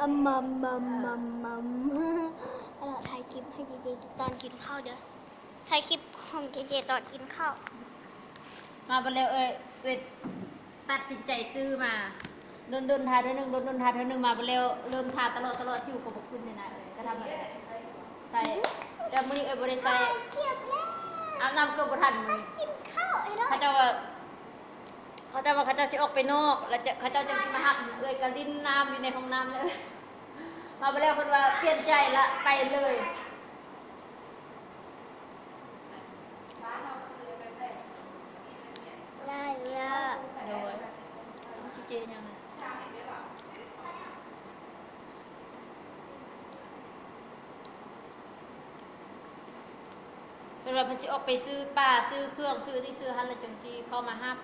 มัมมัมมัมมัมเราถ่ายคลิปให้เจเจตอนกินข้าวเด้อถ่ายคลิปของเจเจตอนกินข้าวมาไปเร็วเอ้ยตัดสินใจซื้อมาโดนทาเท่านึงโดนทาเท่านึงมาไปเร็วเริ่มทาตลอดที่อยู่กับบุขึ้นเนี่ยนะก็ทำอะไรใส่แต่มื้อนี้บริใส่อาบน้ำเกือบบ่ทันมื้อนี้กินข้าวไอ้น้องเขาเจ้าสิออกไปนอกแล้วเขาเจ้าจังสิมาหักก็ลิ้นน้ำอยู่ในห้องน้ำเลยมาไปแล้วเพิ่นว่าเปลี่ยนใจละไปเลยได้เนี่ยโดยเจยังไงเวลาเพิ่นสิออกไปซื้อป้าซื้อเครื่องซื้อที่ซื้อหันแล้วจังสิเข้ามาฮับ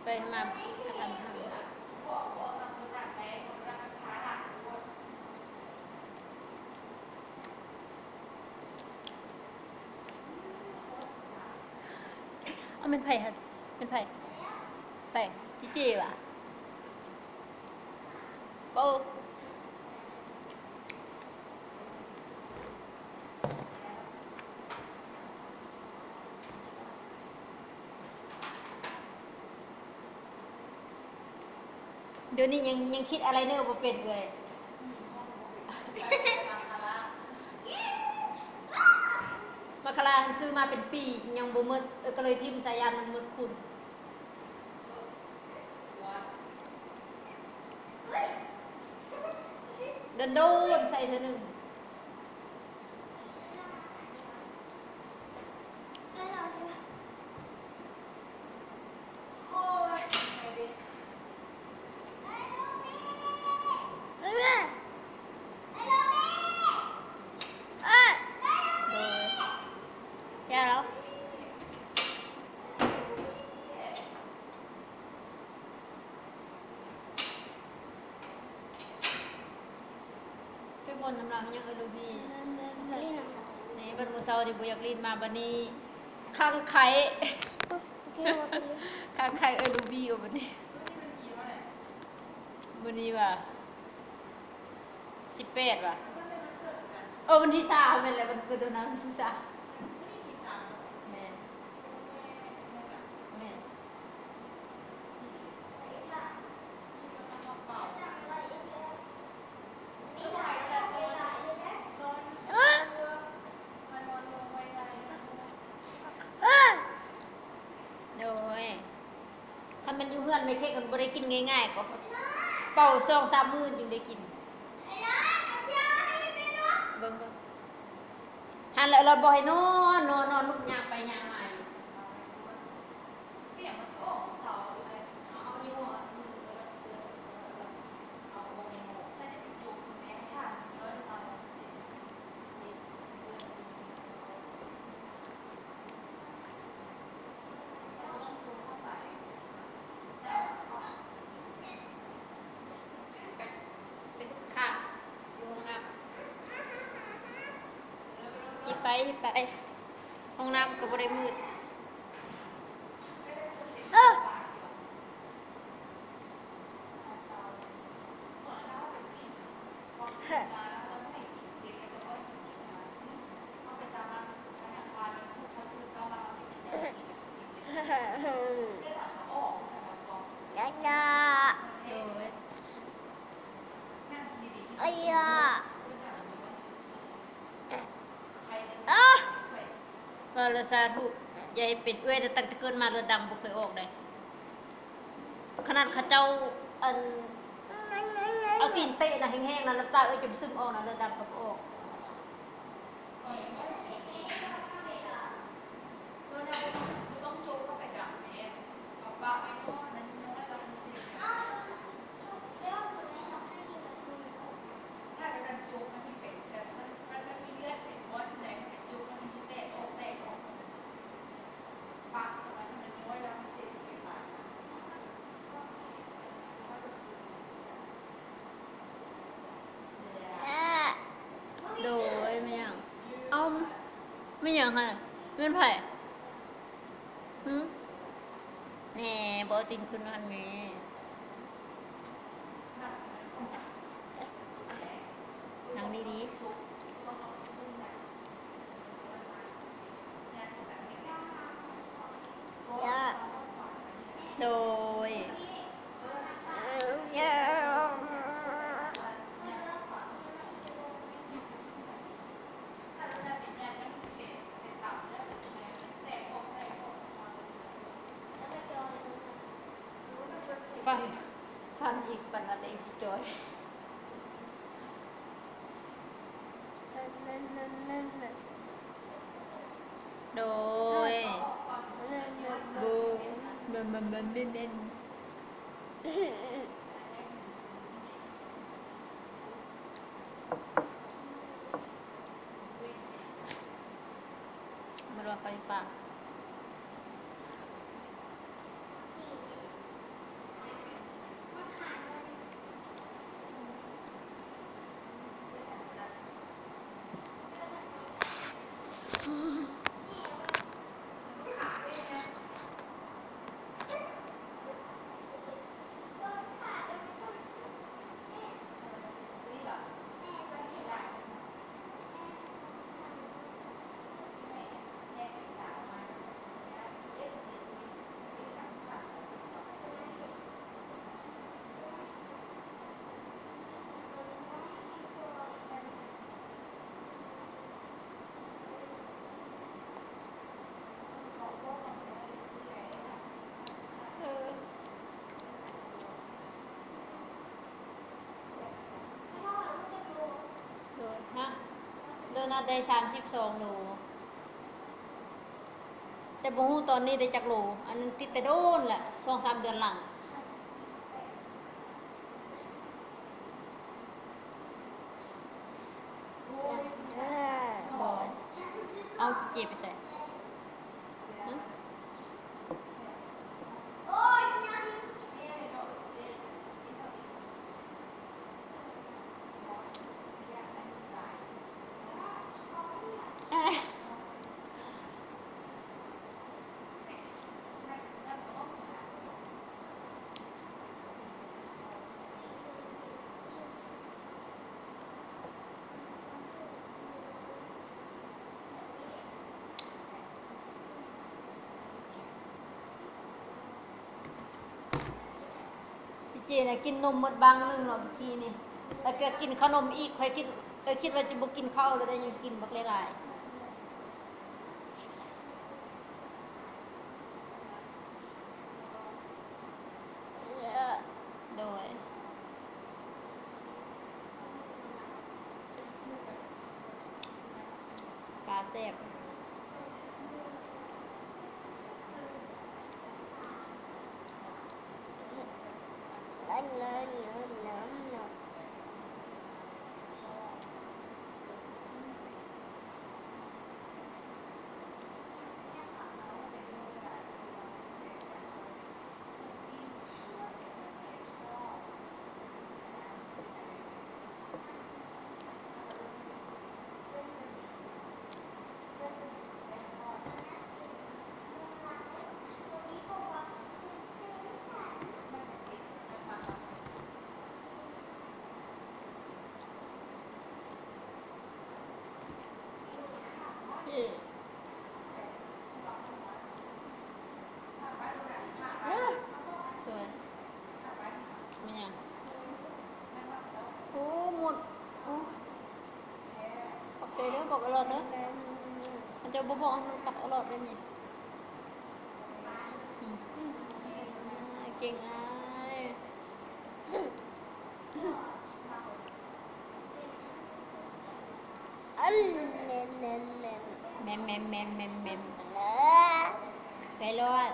ไปมากระทำหันเอาเป็นไผ่ฮะเป็นไผ่จีว่ะโอ้เดี๋ยวนี้ยังคิดอะไรเนอร์บ่เป็นเลยมาคาราซื้อมาเป็นปียังบ่หมดก็เลยทิ่มสายยางมันหมดคุณโดนใส่เธอหนึ่งแย่แล้วไปบนน้ำรังยังดูบีนี่บันมือเซาดิบุยากลินมาบันนี้ข้างไข่ข้างไข่ดูบีอยู่บันนี้บันนี้ว่ะ18ว่ะวันที่3เป็นอะไรมันเกิดวันนั้นวันที่3แม่โดยถ้ามันอยู่เพื่อนไม่เค้กมันบ่ได้กินง่ายๆก็เป่า2-3 มื้อจึงได้กินเบิ่งหันแล้วเราบ่ให้นอนลุกยางไปยางมาอยู่เอายี่ห้อมือเอาวงในหัวไปค่ะอยู่ห้องน้ำหยิบไปห้องน้ำก็บ่ได้มืดยังไงไอ้ยาเราสาธุอย่าให้เป็ดเอ้ยแต่ตั้งแต่เกิดมาเรือดังบ่เคยออกเลยขนาดข้าเจ้าเอาตีนเตะนะแห้งๆนะน้ำตาเอ้ยจะซึมออกนะเรือดังกับออกโดยไม่ยังไม่ยังค่ะเป็นไผ่ แม่บอตินคุณนั่นแม่นั่งดีย่า ๆโดย ย่าฟันฟันอีกปันอะไรอีกสิจอยโดยบูมันเบนมันว่าเขาปากโดยนะโดนัทได้32 โลแต่บ่ฮู้ตอนนี้ได้จักโลอันนั้นติดแต่โดนแหละ2-3 เดือนหลังบ่เอาเจ็บไปใส่ฮะเอ้ยเจน่ะกินนมหมดบางนึงเนาะเมื่อกี้นี่แล้วก็กินขนมอีกค่อยคิดว่าจะบ่กินข้าวแล้วได้ยังกินบักหลายๆโดยปลาแซ่บเอ้ยโดยมันหยังโอ้หมดโอ้ขอบใจเด้อบอกอร่อยเด้อมันจะบ่บอกมันกัดอร่อยได้นี่อืมเก่งอ้ายแมมไก่รอด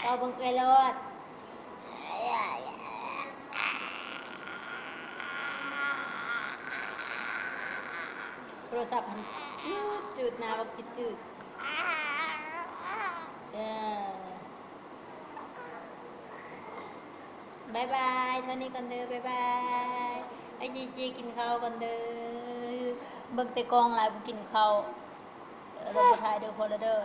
เอาเบังไก่รอดโทรศัพท์หันจืดๆนะบอกจืดๆบายบายเท่านี้ก่อนเด้อบายบายไอ้จีกินข้าวก่อนเด้อเบิ่งแต่กองหลายบ่กินข้าวเราบ่ทายเด้อพอแล้วเด้อ